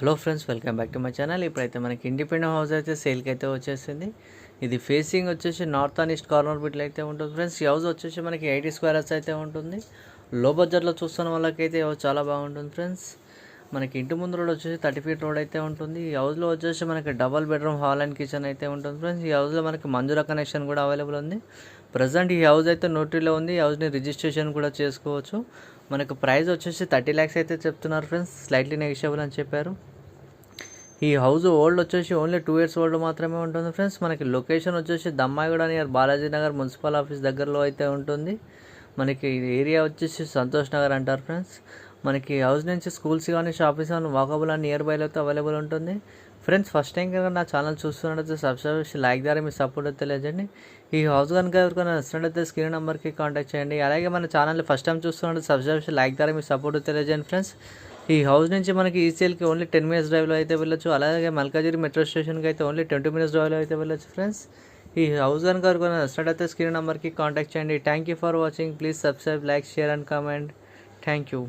Hello friends, welcome back to my channel. ఇప్పుడైతే మనకి independent house అయితే సేల్కి అయితే వచ్చేసింది. ఇది ఫేసింగ్ వచ్చేసి నార్త్ అండ్ ఈస్ట్ కార్నర్ బిట్లో అయితే ఉంటుంది ఫ్రెండ్స్. ఈ హౌస్ వచ్చేసి మనకి 80 స్క్వేర్స్ అయితే ఉంటుంది. లో బడ్జెట్లో చూస్తున్న వాళ్ళకైతే చాలా బాగుంటుంది ఫ్రెండ్స్. మనకి ఇంటి ముందు రోడ్ వచ్చేసి 30 ఫీట్ రోడ్ అయితే ఉంటుంది. ఈ హౌస్లో వచ్చేసి మనకి double bedroom hall and kitchen అయితే ఉంటుంది ఫ్రెండ్స్. ఈ హౌస్లో మనకి మంజూరా కనెక్షన్ కూడా అవైలబుల్ ఉంది. ప్రజెంట్ ఈ హౌస్ అయితే నోటరీలో ఉంది. ఈ హౌస్ని రిజిస్ట్రేషన్ కూడా చేసుకోవచ్చు. మనకు ప్రైస్ వచ్చేసి 30 lakhs అయితే చెప్తున్నారు ఫ్రెండ్స్. స్లైట్లీ నెగిషియబుల్ అని చెప్పారు. ఈ హౌస్ ఓల్డ్ వచ్చేసి ఓన్లీ 2 years ఓల్డ్ మాత్రమే ఉంటుంది ఫ్రెండ్స్. మనకి లొకేషన్ వచ్చేసి Dammaiguda near Balaji Nagar municipal office దగ్గరలో అయితే ఉంటుంది. మనకి ఏరియా వచ్చేసి సంతోష్ నగర్ అంటారు ఫ్రెండ్స్. మనకి హౌస్ నుంచి స్కూల్స్ కానీ షాపింగ్స్ కానీ వాకబుల్ అని నియర్ బైలో అయితే అవైలబుల్ ఉంటుంది ఫ్రెండ్స్. ఫస్ట్ టైం కనుక నా ఛానల్ చూస్తున్నట్టయితే సబ్స్క్రైబ్ చేసి లైక్ ద్వారా మీ సపోర్ట్ అయితే తెలియజేయండి. ఈ హౌస్ కనుక ఎవరికైనా నచ్చినట్టయితే స్క్రీన్ నెంబర్కి కాంటాక్ట్ చేయండి. అలాగే మన ఛానల్ ఫస్ట్ టైం చూస్తున్నట్టు సబ్స్క్రైబ్ చేసి లైక్ ద్వారా మీ సపోర్ట్ తెలియజేయండి ఫ్రెండ్స్. ఈ హౌస్ నుంచి మనకి ఈసీఎల్కి ఓన్లీ 10 minutes డ్రైవ్లో అయితే వెళ్ళొచ్చు. అలాగే మల్కాజిగిరి మెట్రో స్టేషన్కి అయితే ఓన్లీ 20 minutes డ్రైవ్లో అయితే వెళ్ళొచ్చు ఫ్రెండ్స్. ఈ హౌస్ కనుక ఎవరికైనా నచ్చినట్టయితే స్క్రీన్ నెంబర్కి కాంటాక్ట్ చేయండి. Thank you for watching. Please subscribe, like, share and comment. Thank you.